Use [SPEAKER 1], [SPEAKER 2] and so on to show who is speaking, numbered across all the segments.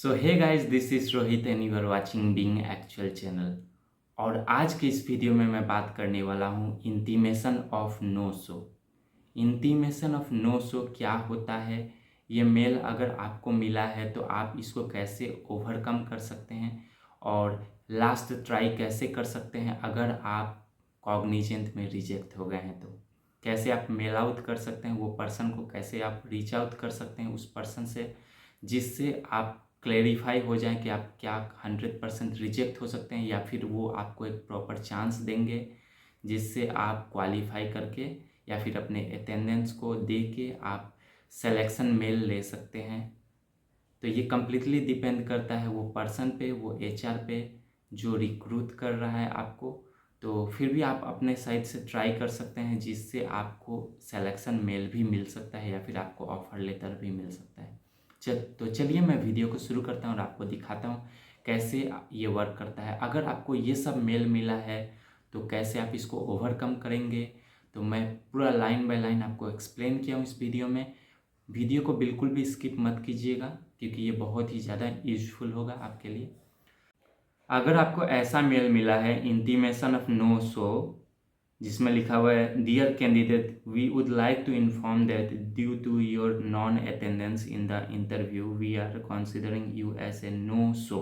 [SPEAKER 1] So hey guys, this is Rohit and you are watching being actual channel. और आज के इस वीडियो में मैं बात करने वाला हूँ intimation of no show. Intimation of no show क्या होता है, ये मेल अगर आपको मिला है तो आप इसको कैसे ओवरकम कर सकते हैं और लास्ट ट्राई कैसे कर सकते हैं। अगर आप कॉग्निजेंट में रिजेक्ट हो गए हैं तो कैसे आप मेल आउट कर सकते हैं, वो पर्सन को कैसे आप रीच आउट कर सकते हैं उस पर्सन से, जिससे आप क्लेरिफाई हो जाए कि आप क्या 100% रिजेक्ट हो सकते हैं या फिर वो आपको एक प्रॉपर चांस देंगे जिससे आप क्वालिफाई करके या फिर अपने अटेंडेंस को दे के आप सिलेक्शन मेल ले सकते हैं। तो ये कम्प्लीटली डिपेंड करता है वो पर्सन पे, वो एचआर पे जो रिक्रूट कर रहा है आपको। तो फिर भी आप अपने साइड से ट्राई कर सकते हैं जिससे आपको सिलेक्शन मेल भी मिल सकता है या फिर आपको ऑफर लेटर भी मिल सकता है। तो चलिए मैं वीडियो को शुरू करता हूँ और आपको दिखाता हूँ कैसे ये वर्क करता है। अगर आपको ये सब मेल मिला है तो कैसे आप इसको ओवरकम करेंगे, तो मैं पूरा लाइन बाय लाइन आपको एक्सप्लेन किया हूँ इस वीडियो में। वीडियो को बिल्कुल भी स्किप मत कीजिएगा क्योंकि ये बहुत ही ज़्यादा यूजफुल होगा आपके लिए। अगर आपको ऐसा मेल मिला है इंटीमेशन ऑफ नो शो जिसमें लिखा हुआ है, dear candidate we would like to inform that due to your non attendance in the interview we are considering you as a no show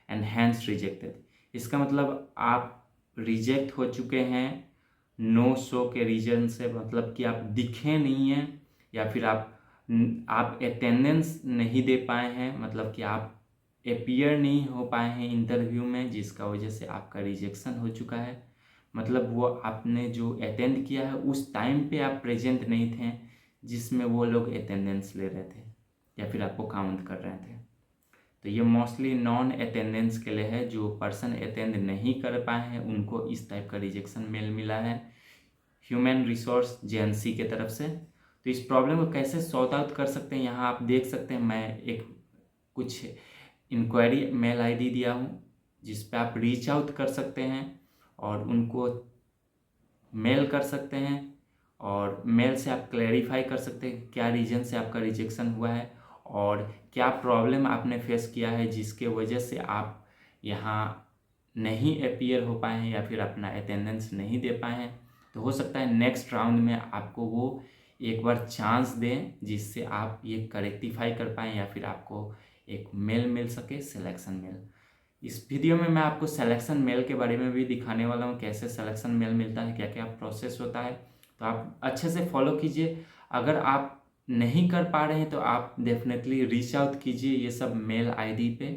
[SPEAKER 1] and hence rejected. इसका मतलब आप reject हो चुके हैं नो शो के रीजन से, मतलब कि आप दिखे नहीं हैं या फिर आप अटेंडेंस नहीं दे पाए हैं, मतलब कि आप अपीयर नहीं हो पाए हैं इंटरव्यू में, जिसका वजह से आपका रिजेक्शन हो चुका है। मतलब वो आपने जो अटेंड किया है उस टाइम पे आप प्रेजेंट नहीं थे जिसमें वो लोग अटेंडेंस ले रहे थे या फिर आपको काउंट कर रहे थे। तो ये मोस्टली नॉन अटेंडेंस के लिए है, जो पर्सन अटेंड नहीं कर पाए हैं उनको इस टाइप का रिजेक्शन मेल मिला है ह्यूमन रिसोर्स जेएनसी के तरफ से। तो इस प्रॉब्लम को कैसे सॉर्ट आउट कर सकते हैं, यहाँ आप देख सकते हैं मैं एक कुछ इंक्वायरी मेल आईडी दिया हूँ जिस पे आप रीच आउट कर सकते हैं और उनको मेल कर सकते हैं और मेल से आप क्लैरिफाई कर सकते हैं क्या रीजन से आपका रिजेक्शन हुआ है और क्या प्रॉब्लम आपने फेस किया है जिसके वजह से आप यहाँ नहीं अपीयर हो पाए हैं या फिर अपना अटेंडेंस नहीं दे पाए हैं। तो हो सकता है नेक्स्ट राउंड में आपको वो एक बार चांस दें जिससे आप ये करेक्टिफाई कर पाएँ या फिर आपको एक मेल मिल सके, सिलेक्शन मेल। इस वीडियो में मैं आपको सिलेक्शन मेल के बारे में भी दिखाने वाला हूँ, कैसे सिलेक्शन मेल मिलता है, क्या क्या प्रोसेस होता है। तो आप अच्छे से फॉलो कीजिए। अगर आप नहीं कर पा रहे हैं तो आप डेफिनेटली रीच आउट कीजिए ये सब मेल आईडी पे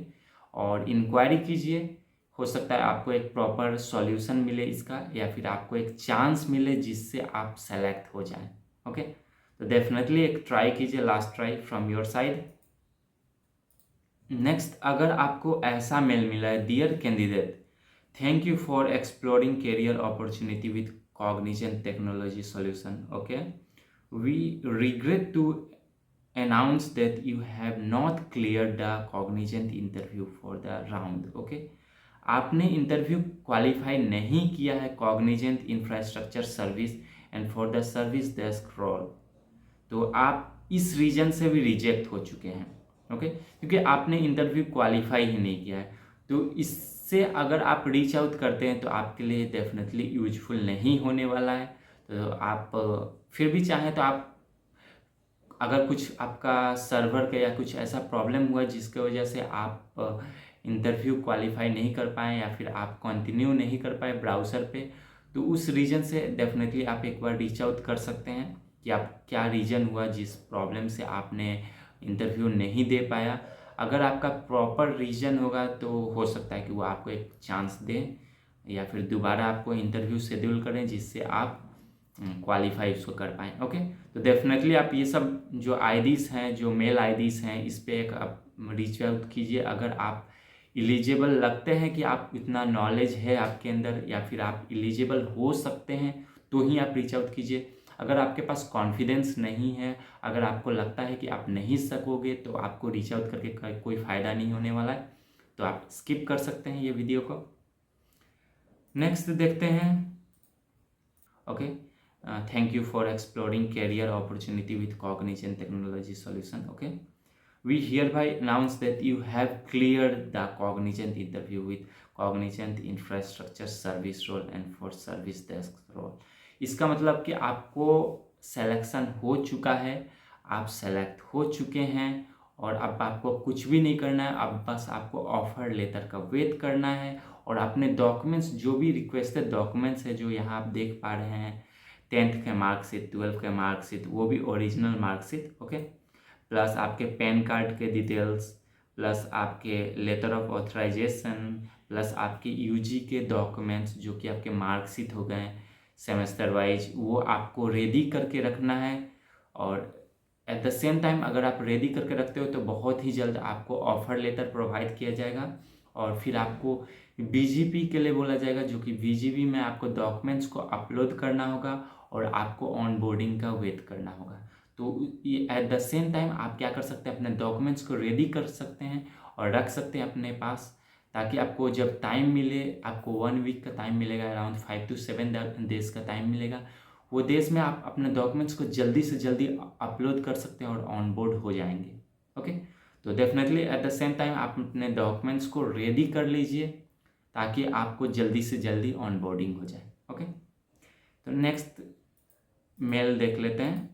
[SPEAKER 1] और इंक्वायरी कीजिए। हो सकता है आपको एक प्रॉपर सॉल्यूशन मिले इसका या फिर आपको एक चांस मिले जिससे आप सेलेक्ट हो जाएं। ओके, तो डेफिनेटली एक ट्राई कीजिए, last try from your side. Next, अगर आपको ऐसा मेल मिला है, dear candidate thank you for exploring career opportunity with Cognizant technology solution. Okay, we regret to announce that you have not cleared the cognizant interview for the round. Okay, आपने interview qualify नहीं किया है Cognizant infrastructure service and for the service desk role. तो आप इस reason से भी reject हो चुके हैं। ओके, क्योंकि आपने इंटरव्यू क्वालिफाई ही नहीं किया है। तो इससे अगर आप रीच आउट करते हैं तो आपके लिए डेफिनेटली यूजफुल नहीं होने वाला है। तो आप फिर भी चाहें तो आप अगर कुछ आपका सर्वर का या कुछ ऐसा प्रॉब्लम हुआ जिसके वजह से आप इंटरव्यू क्वालिफाई नहीं कर पाए या फिर आप कंटिन्यू नहीं कर पाए ब्राउज़र पे, तो उस रीजन से डेफिनेटली आप एक बार रीच आउट कर सकते हैं कि आप क्या रीजन हुआ जिस प्रॉब्लम से आपने इंटरव्यू नहीं दे पाया। अगर आपका प्रॉपर रीजन होगा तो हो सकता है कि वो आपको एक चांस दें या फिर दोबारा आपको इंटरव्यू शेड्यूल करें जिससे आप क्वालिफाई उसको कर पाएँ। ओके, तो डेफिनेटली आप ये सब जो आईडीज़ हैं, जो मेल आईडीज़ हैं, इस पे एक आप रीच आउट कीजिए। अगर आप एलिजिबल लगते हैं कि आप इतना नॉलेज है आपके अंदर या फिर आप एलिजिबल हो सकते हैं तो ही आप रीच आउट कीजिए। अगर आपके पास कॉन्फिडेंस नहीं है, अगर आपको लगता है कि आप नहीं सकोगे तो आपको रीच आउट करके कोई फ़ायदा नहीं होने वाला है, तो आप स्किप कर सकते हैं ये वीडियो को। नेक्स्ट देखते हैं। Okay, thank you for exploring career opportunity with cognizant technology solution. Okay, we hereby announce that you have cleared the Cognizant interview with Cognizant infrastructure service role and for service desk role। इसका मतलब कि आपको selection हो चुका है, आप select हो चुके हैं और अब आपको कुछ भी नहीं करना है, अब बस आपको ऑफर लेटर का वेट करना है और अपने डॉक्यूमेंट्स जो भी रिक्वेस्टेड डॉक्यूमेंट्स है जो यहाँ आप देख पा रहे हैं, 10th के मार्कशीट, 12th के मार्कशीट, वो भी ओरिजिनल मार्कशीट, ओके, प्लस आपके पैन कार्ड के डिटेल्स, प्लस आपके लेटर ऑफ ऑथराइजेशन, प्लस आपके यूजी के डॉक्यूमेंट्स जो कि आपके मार्कशीट हो गए सेमेस्टर वाइज, वो आपको रेडी करके रखना है। और एट द सेम टाइम अगर आप रेडी करके रखते हो तो बहुत ही जल्द आपको ऑफर लेटर प्रोवाइड किया जाएगा और फिर आपको बीजीपी के लिए बोला जाएगा, जो कि बीजीपी में आपको डॉक्यूमेंट्स को अपलोड करना होगा और आपको ऑन बोर्डिंग का वेट करना होगा। तो ये एट द सेम टाइम आप क्या कर सकते हैं, अपने डॉक्यूमेंट्स को रेडी कर सकते हैं और रख सकते हैं अपने पास, ताकि आपको जब टाइम मिले, आपको 1 वीक का टाइम मिलेगा, अराउंड 5 to 7 डेज का टाइम मिलेगा, वो डेज में आप अपने डॉक्यूमेंट्स को जल्दी से जल्दी अपलोड कर सकते हैं और ऑन बोर्ड हो जाएंगे। ओके, तो definitely at the same time आप अपने डॉक्यूमेंट्स को रेडी कर लीजिए ताकि आपको जल्दी से जल्दी ऑन बोर्डिंग हो जाए। ओके, तो नेक्स्ट मेल देख लेते हैं।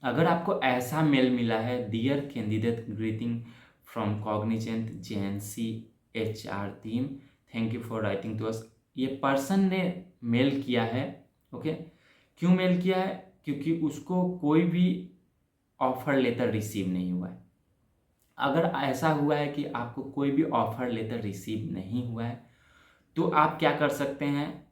[SPEAKER 1] अगर आपको ऐसा मेल मिला है, dear candidate greeting from Cognizant GenC HR team, thank you for writing to us. ये पर्सन ने मेल किया है, ओके, क्यों मेल किया है? क्योंकि उसको कोई भी ऑफर लेटर रिसीव नहीं हुआ है। अगर ऐसा हुआ है कि आपको कोई भी ऑफर लेटर रिसीव नहीं हुआ है तो आप क्या कर सकते हैं,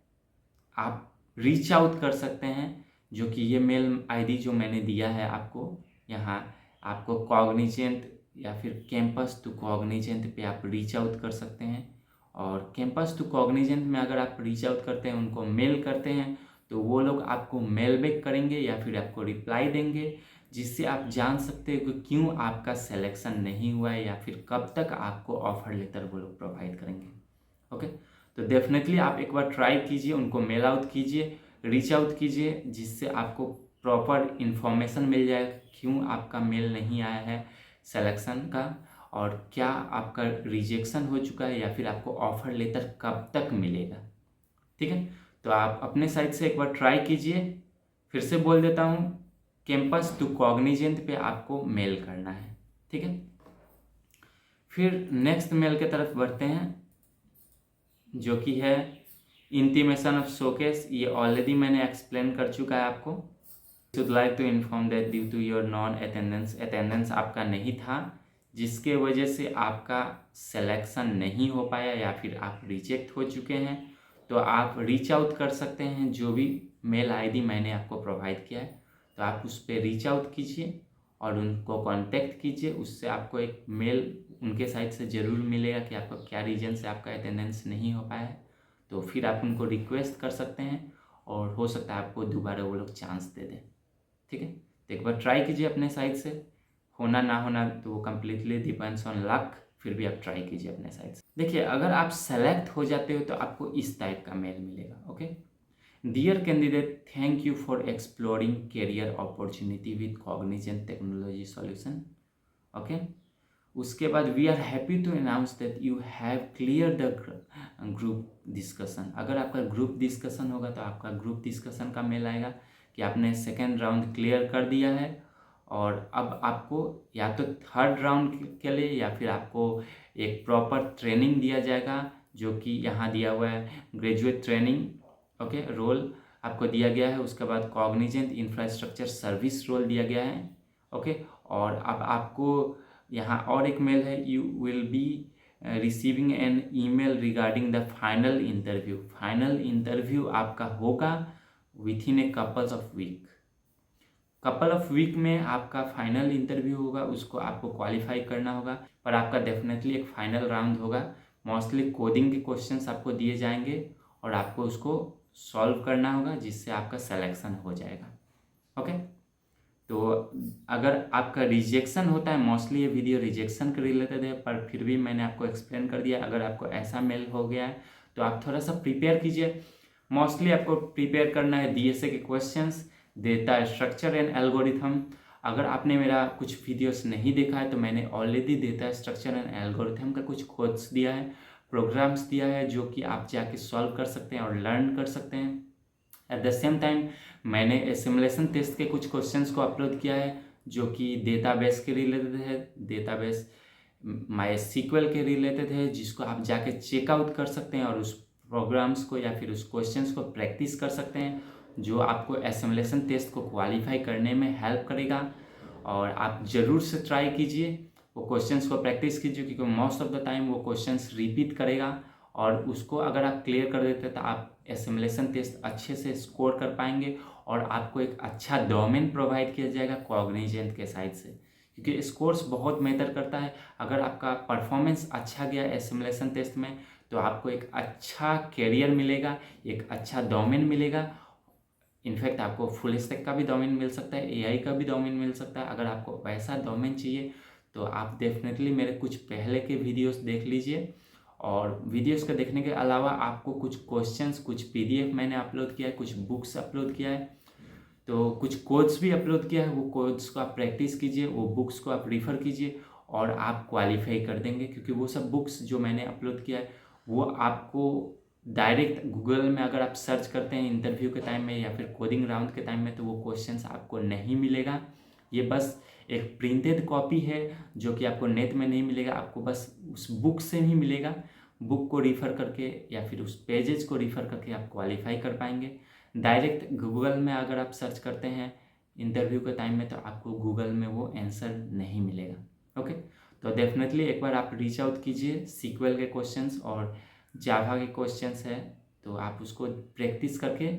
[SPEAKER 1] आप रीच आउट कर सकते हैं, जो कि ये मेल आईडी जो मैंने दिया है आपको यहाँ, आपको कॉग्निजेंट या फिर कैंपस टू कॉग्निजेंट पे आप रीच आउट कर सकते हैं। और कैंपस टू कॉग्निजेंट में अगर आप रीच आउट करते हैं, उनको मेल करते हैं, तो वो लोग आपको मेल बैक करेंगे या फिर आपको रिप्लाई देंगे, जिससे आप जान सकते हैं कि क्यों आपका सिलेक्शन नहीं हुआ है या फिर कब तक आपको ऑफर लेटर वो लोग प्रोवाइड करेंगे। ओके, तो डेफिनेटली आप एक बार ट्राई कीजिए, उनको मेल आउट कीजिए, रीच आउट कीजिए, जिससे आपको प्रॉपर इन्फॉर्मेशन मिल जाए क्यों आपका मेल नहीं आया है सिलेक्शन का, और क्या आपका रिजेक्शन हो चुका है या फिर आपको ऑफर लेटर कब तक मिलेगा। ठीक है, तो आप अपने साइड से एक बार ट्राई कीजिए। फिर से बोल देता हूँ, कैंपस टू कॉग्निजेंट पे आपको मेल करना है। ठीक है, फिर नेक्स्ट मेल की तरफ बढ़ते हैं, जो कि है इंटीमेशन ऑफ शोकेस। ये ऑलरेडी मैंने एक्सप्लेन कर चुका है आपको। Should like to inform that due to your non attendance आपका नहीं था, जिसके वजह से आपका सिलेक्शन नहीं हो पाया या फिर आप रिजेक्ट हो चुके हैं, तो आप रीच आउट कर सकते हैं। जो भी मेल आईडी मैंने आपको प्रोवाइड किया है, तो आप उस पर रीच आउट कीजिए और उनको कांटेक्ट कीजिए। उससे आपको एक मेल उनके साइड से ज़रूर मिलेगा कि आपको क्या रीजन से आपका अटेंडेंस नहीं हो पाया है, तो फिर आप उनको रिक्वेस्ट कर सकते हैं और हो सकता है आपको दोबारा वो लोग चांस दे दें। ठीक है, तो एक बार ट्राई कीजिए अपने साइड से, होना ना होना तो वो कम्प्लीटली डिपेंड्स ऑन लक, फिर भी आप ट्राई कीजिए अपने साइड से। देखिए, अगर आप सेलेक्ट हो जाते हो तो आपको इस टाइप का मेल मिलेगा। Okay, dear candidate, thank you for exploring career opportunity with Cognizant technology solution. Okay, उसके बाद we are happy to announce that you have clear the group discussion. अगर आपका ग्रुप डिस्कशन होगा तो आपका ग्रुप डिस्कशन का mail आएगा कि आपने सेकेंड राउंड क्लियर कर दिया है और अब आपको या तो थर्ड राउंड के लिए या फिर आपको एक प्रॉपर ट्रेनिंग दिया जाएगा, जो कि यहाँ दिया हुआ है ग्रेजुएट ट्रेनिंग। ओके, रोल आपको दिया गया है। उसके बाद कॉग्निजेंट इंफ्रास्ट्रक्चर सर्विस रोल दिया गया है। ओके, और अब आपको यहाँ और एक मेल है, you will be receiving an email regarding the final interview. Final interview आपका होगा within a couples of week. Couple of week में आपका फाइनल इंटरव्यू होगा, उसको आपको क्वालिफाई करना होगा, पर आपका डेफिनेटली एक फाइनल राउंड होगा। मोस्टली कोडिंग के क्वेश्चंस आपको दिए जाएंगे और आपको उसको सॉल्व करना होगा, जिससे आपका सिलेक्शन हो जाएगा। ओके, तो अगर आपका रिजेक्शन होता है, मोस्टली ये वीडियो रिजेक्शन के रिलेटेड है, पर फिर भी मैंने आपको एक्सप्लेन कर दिया। अगर आपको ऐसा मेल हो गया है तो आप थोड़ा सा प्रिपेयर कीजिए। मोस्टली आपको प्रिपेयर करना है DSA के questions, data structure and algorithm, अगर आपने मेरा कुछ वीडियोस नहीं देखा है तो मैंने ऑलरेडी देता है स्ट्रक्चर एंड एल्गोरिथम का कुछ कोड्स दिया है, प्रोग्राम्स दिया है जो कि आप जाके सॉल्व कर सकते हैं और लर्न कर सकते हैं। एट द सेम टाइम मैंने सिमुलेशन टेस्ट के कुछ क्वेश्चंस को अपलोड किया है जो कि डेटाबेस के रिलेटेड है, डेटाबेस MySQL के रिलेटेड है, जिसको आप जाके चेकआउट कर सकते हैं और उस प्रोग्राम्स को या फिर उस क्वेश्चंस को प्रैक्टिस कर सकते हैं, जो आपको एसिमुलेशन टेस्ट को क्वालिफाई करने में हेल्प करेगा। और आप ज़रूर से ट्राई कीजिए, वो क्वेश्चंस को प्रैक्टिस कीजिए, क्योंकि मोस्ट ऑफ द टाइम वो क्वेश्चंस रिपीट करेगा और उसको अगर आप क्लियर कर देते हैं तो आप एसिमुलेशन टेस्ट अच्छे से स्कोर कर पाएंगे और आपको एक अच्छा डोमेन प्रोवाइड किया जाएगा कॉग्निजेंट के साइड से, क्योंकि स्कोर्स बहुत मैटर करता है। अगर आपका परफॉर्मेंस अच्छा गया एसिमुलेशन टेस्ट में तो आपको एक अच्छा कैरियर मिलेगा, एक अच्छा डोमेन मिलेगा। इनफैक्ट आपको फुल स्टैक का भी डोमेन मिल सकता है, AI का भी डोमेन मिल सकता है। अगर आपको वैसा डोमेन चाहिए तो आप डेफिनेटली मेरे कुछ पहले के वीडियोस देख लीजिए। और वीडियोस को देखने के अलावा आपको कुछ क्वेश्चंस, कुछ PDF मैंने अपलोड किया है, कुछ बुक्स अपलोड किया है, तो कुछ कोड्स भी अपलोड किया है। वो कोड्स को आप प्रैक्टिस कीजिए, वो बुक्स को आप रेफ़र कीजिए और आप क्वालिफाई कर देंगे, क्योंकि वो सब बुक्स जो मैंने अपलोड किया है वो आपको डायरेक्ट गूगल में अगर आप सर्च करते हैं इंटरव्यू के टाइम में या फिर कोडिंग राउंड के टाइम में तो वो क्वेश्चंस आपको नहीं मिलेगा। ये बस एक प्रिंटेड कॉपी है जो कि आपको नेट में नहीं मिलेगा, आपको बस उस बुक से ही मिलेगा। बुक को रेफ़र करके या फिर उस पेजेस को रेफ़र करके आप क्वालिफाई कर पाएंगे। डायरेक्ट गूगल में अगर आप सर्च करते हैं इंटरव्यू के टाइम में तो आपको गूगल में वो आंसर नहीं मिलेगा। ओके, तो डेफिनेटली एक बार आप रीच आउट कीजिए। SQL के क्वेश्चंस और जावा के क्वेश्चंस है तो आप उसको प्रैक्टिस करके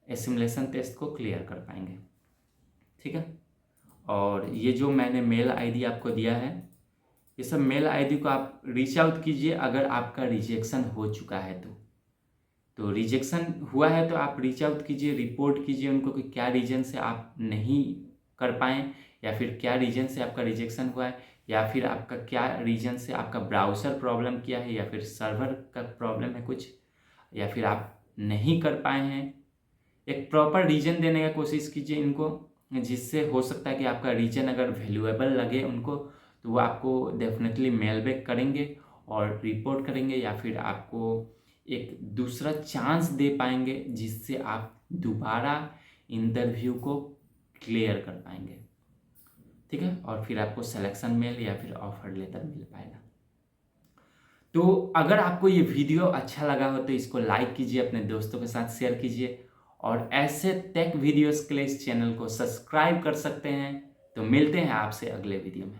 [SPEAKER 1] एसिमुलेशन टेस्ट को क्लियर कर पाएंगे, ठीक है। और ये जो मैंने मेल ID आपको दिया है, ये सब मेल ID को आप रीच आउट कीजिए अगर आपका रिजेक्शन हो चुका है तो रिजेक्शन हुआ है तो आप रीच आउट कीजिए, रिपोर्ट कीजिए उनको कि क्या रीजन से आप नहीं कर पाएँ या फिर क्या रीजन से आपका रिजेक्शन हुआ है या फिर आपका क्या रीजन से आपका ब्राउज़र प्रॉब्लम किया है या फिर सर्वर का प्रॉब्लम है कुछ, या फिर आप नहीं कर पाए हैं। एक प्रॉपर रीजन देने का कोशिश कीजिए इनको, जिससे हो सकता है कि आपका रीजन अगर वैल्यूएबल लगे उनको तो वो आपको डेफिनेटली मेल बैक करेंगे और रिपोर्ट करेंगे या फिर आपको एक दूसरा चांस दे पाएंगे जिससे आप दोबारा इंटरव्यू को क्लियर कर पाएंगे, ठीक है। और फिर आपको सिलेक्शन मेल या फिर ऑफर लेटर मिल पाएगा। तो अगर आपको ये वीडियो अच्छा लगा हो तो इसको लाइक कीजिए, अपने दोस्तों के साथ शेयर कीजिए और ऐसे टेक वीडियोस के लिए इस चैनल को सब्सक्राइब कर सकते हैं। तो मिलते हैं आपसे अगले वीडियो में।